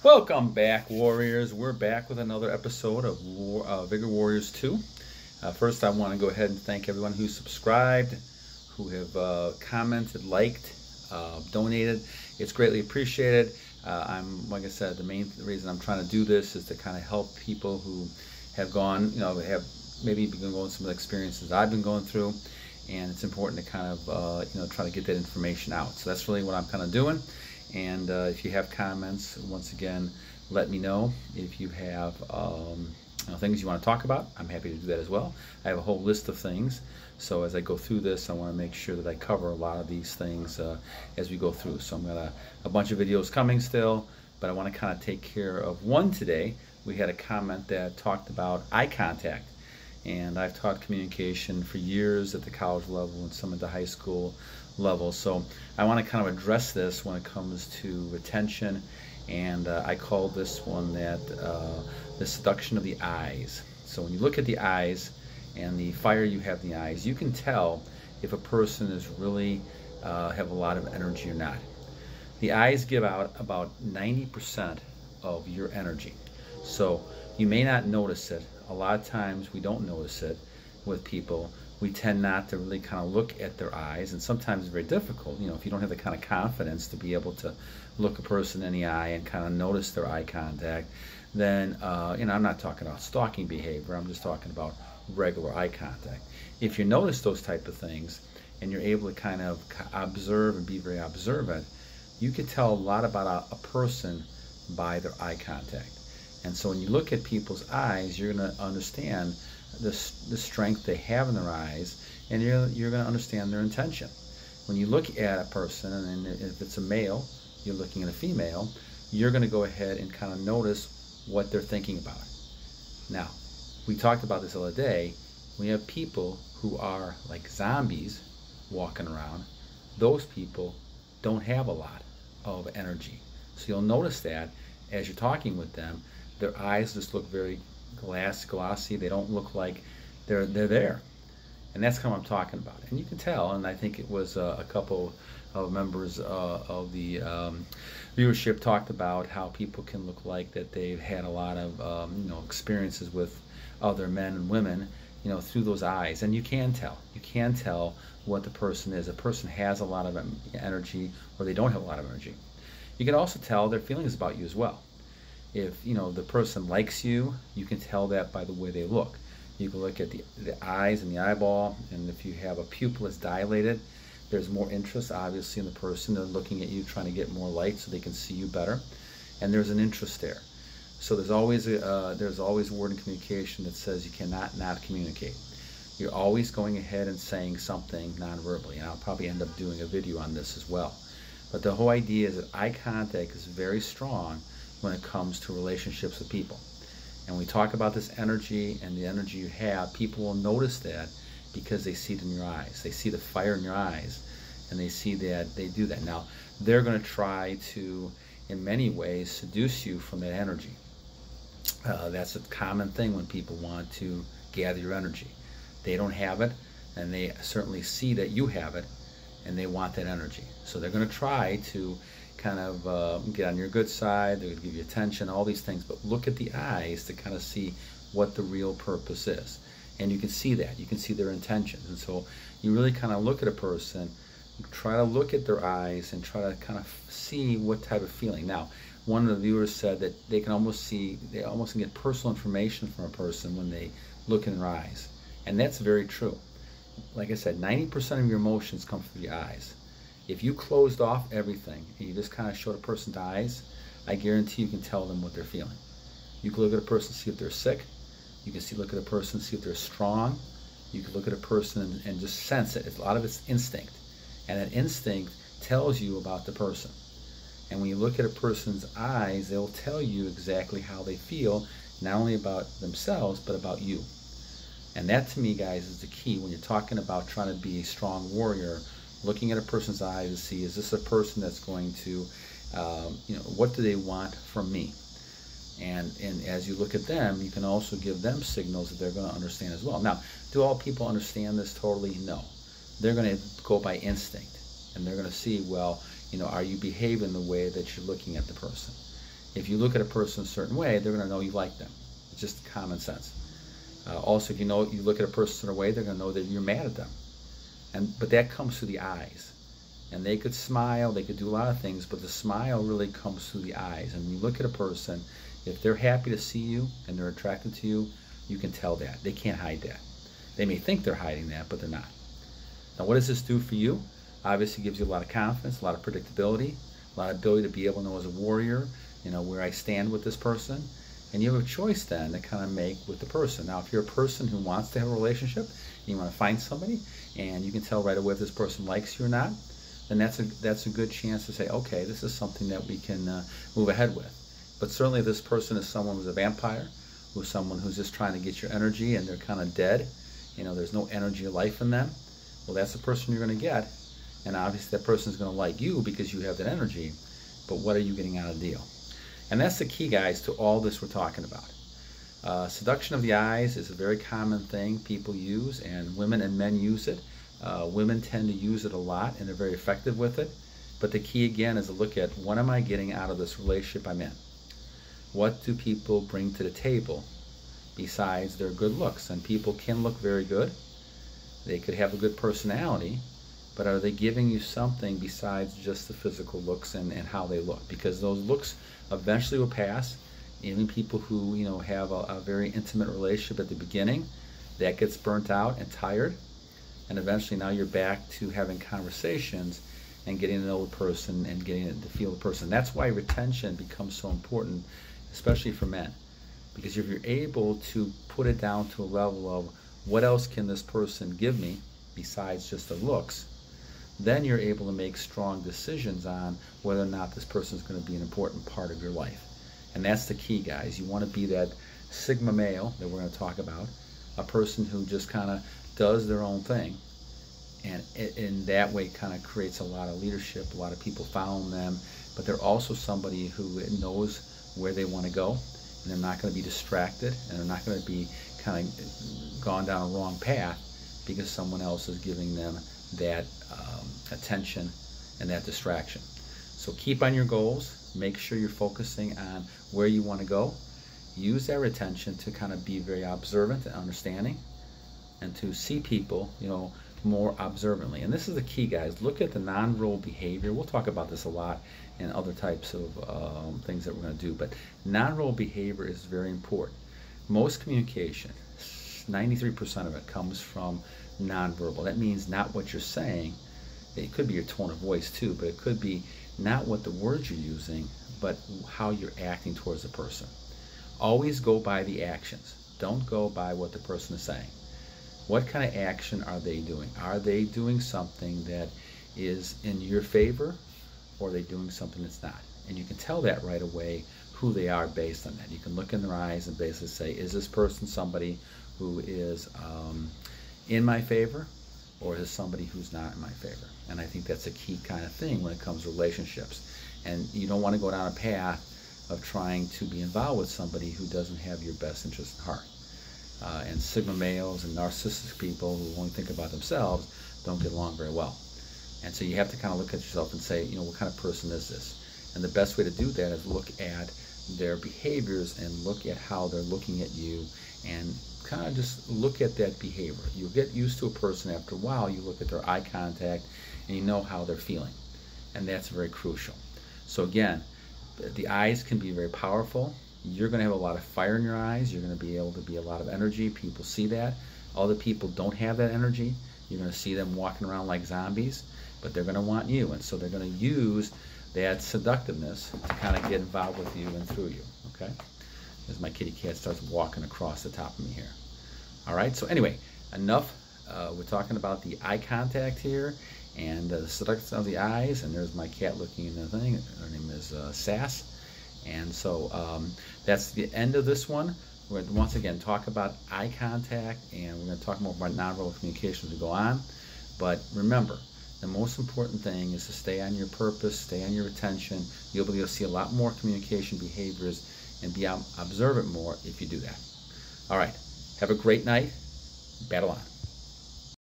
Welcome back, Warriors. We're back with another episode of Vigor Warriors 2. First, I want to go ahead and thank everyone who subscribed, who have commented, liked, donated. It's greatly appreciated. Like I said, the main reason I'm trying to do this is to kind of help people who have gone, have maybe been going some of the experiences I've been going through, and it's important to kind of, try to get that information out. So that's really what I'm kind of doing. And if you have comments, once again, let me know. If you have things you want to talk about, I'm happy to do that as well. I have a whole list of things. So as I go through this, I want to make sure that I cover a lot of these things as we go through. So I'm got a bunch of videos coming still, but I want to kind of take care of one today. We had a comment that talked about eye contact. And I've taught communication for years at the college level and some at the high school level. So I want to kind of address this when it comes to retention. And I call this one that the seduction of the eyes. So when you look at the eyes and the fire you have in the eyes, you can tell if a person is really have a lot of energy or not. The eyes give out about 90% of your energy. So you may not notice it. A lot of times we don't notice it with people. We tend not to really kind of look at their eyes, and sometimes it's very difficult, if you don't have the kind of confidence to be able to look a person in the eye and kind of notice their eye contact, then, I'm not talking about stalking behavior, I'm just talking about regular eye contact. If you notice those type of things and you're able to kind of observe and be very observant, you can tell a lot about a person by their eye contact. And so when you look at people's eyes, you're going to understand the strength they have in their eyes, and you're going to understand their intention. When you look at a person, and if it's a male, you're looking at a female, you're going to go ahead and kind of notice what they're thinking about. Now, we talked about this the other day. We have people who are like zombies walking around. Those people don't have a lot of energy. So you'll notice that as you're talking with them, their eyes just look very glossy. They don't look like they're there. And that's kind of what I'm talking about. And you can tell, and I think it was a couple of members of the viewership talked about how people can look like that they've had a lot of experiences with other men and women, through those eyes. And you can tell. You can tell what the person is. A person has a lot of energy or they don't have a lot of energy. You can also tell their feelings about you as well. If the person likes you, you can tell that by the way they look. You can look at the eyes and the eyeball, and if you have a pupil that's dilated, there's more interest obviously in the person. They're looking at you, trying to get more light so they can see you better, and there's an interest there. So there's always a word in communication that says you cannot not communicate. You're always going ahead and saying something non-verbally, and I'll probably end up doing a video on this as well. But the whole idea is that eye contact is very strong when it comes to relationships with people. And we talk about this energy and the energy you have, people will notice that because they see it in your eyes. They see the fire in your eyes, and they see that they do that. Now, they're going to try to, in many ways, seduce you from that energy. That's a common thing when people want to gather your energy. They don't have it, and they certainly see that you have it, and they want that energy. So they're going to try to kind of get on your good side. They're going to give you attention, all these things, but look at the eyes to kind of see what the real purpose is. And you can see that. You can see their intentions. And so you really kind of look at a person, try to look at their eyes and try to kind of see what type of feeling. Now, one of the viewers said that they can almost can get personal information from a person when they look in their eyes. And that's very true. Like I said, 90% of your emotions come from your eyes. If you closed off everything and you just kind of showed a person's eyes, I guarantee you can tell them what they're feeling. You can look at a person, see if they're sick. You can look at a person, see if they're strong. You can look at a person and just sense it. A lot of it's instinct. And that instinct tells you about the person. And when you look at a person's eyes, they'll tell you exactly how they feel, not only about themselves, but about you. And that, to me, guys, is the key when you're talking about trying to be a strong warrior. Looking at a person's eyes to see, is this a person that's going to, what do they want from me? And as you look at them, you can also give them signals that they're going to understand as well. Now, do all people understand this totally? No. They're going to go by instinct, and they're going to see, well, are you behaving the way that you're looking at the person? If you look at a person a certain way, they're going to know you like them. It's just common sense. Also, if you look at a person in a way, they're going to know that you're mad at them. But that comes through the eyes. And they could smile, they could do a lot of things, but the smile really comes through the eyes. And when you look at a person, if they're happy to see you and they're attracted to you, you can tell that. They can't hide that. They may think they're hiding that, but they're not. Now, what does this do for you? Obviously, it gives you a lot of confidence, a lot of predictability, a lot of ability to be able to know as a warrior, where I stand with this person. And you have a choice then to kind of make with the person. Now, if you're a person who wants to have a relationship, you want to find somebody, and you can tell right away if this person likes you or not, then that's a good chance to say, okay, this is something that we can move ahead with. But certainly if this person is someone who's a vampire, who's someone who's just trying to get your energy and they're kind of dead, there's no energy or life in them, well, that's the person you're going to get. And obviously that person is going to like you because you have that energy, but what are you getting out of the deal? And that's the key, guys, to all this we're talking about. Seduction of the eyes is a very common thing people use, and women and men use it. Women tend to use it a lot, and they're very effective with it. But the key, again, is to look at what am I getting out of this relationship I'm in? What do people bring to the table besides their good looks? And people can look very good. They could have a good personality, but are they giving you something besides just the physical looks and how they look? Because those looks eventually will pass. Even people who have a very intimate relationship at the beginning, that gets burnt out and tired, and eventually now you're back to having conversations and getting to know the person and getting to feel the person. That's why retention becomes so important, especially for men, because if you're able to put it down to a level of what else can this person give me besides just the looks, then you're able to make strong decisions on whether or not this person is going to be an important part of your life. And that's the key, guys. You want to be that Sigma male that we're going to talk about, a person who just kind of does their own thing, and in that way kind of creates a lot of leadership, a lot of people following them, but they're also somebody who knows where they want to go, and they're not going to be distracted, and they're not going to be kind of gone down a wrong path because someone else is giving them that attention and that distraction. So keep on your goals. Make sure you're focusing on where you want to go. Use that retention to kind of be very observant and understanding, and to see people, more observantly. And this is the key, guys. Look at the nonverbal behavior. We'll talk about this a lot in other types of things that we're going to do, but nonverbal behavior is very important. Most communication, 93% of it, comes from nonverbal. That means not what you're saying. It could be your tone of voice too, but it could be not what the words you're using, but how you're acting towards the person. Always go by the actions. Don't go by what the person is saying. What kind of action are they doing? Are they doing something that is in your favor, or are they doing something that's not? And you can tell that right away who they are based on that. You can look in their eyes and basically say, is this person somebody who is in my favor, or is it somebody who's not in my favor? And I think that's a key kind of thing when it comes to relationships. And you don't want to go down a path of trying to be involved with somebody who doesn't have your best interest at heart. And Sigma males and narcissistic people who only think about themselves don't get along very well. And so you have to kind of look at yourself and say, what kind of person is this? And the best way to do that is look at their behaviors and look at how they're looking at you, and kind of just look at that behavior. You'll get used to a person after a while. You look at their eye contact and you know how they're feeling. And that's very crucial. So again, the eyes can be very powerful. You're going to have a lot of fire in your eyes. You're going to be able to be a lot of energy. People see that. Other people don't have that energy. You're going to see them walking around like zombies, but they're going to want you. And so they're going to use that seductiveness to kind of get involved with you and through you, okay? As my kitty cat starts walking across the top of me here. All right, so anyway, enough. We're talking about the eye contact here and the seduction of the eyes. And there's my cat looking in the thing. Her name is Sass. And so that's the end of this one. We're going to once again talk about eye contact, and we're going to talk more about nonverbal communication as we go on. But remember, the most important thing is to stay on your purpose, stay on your attention. You'll be able to see a lot more communication behaviors and be observant more if you do that. All right, have a great night. Battle on.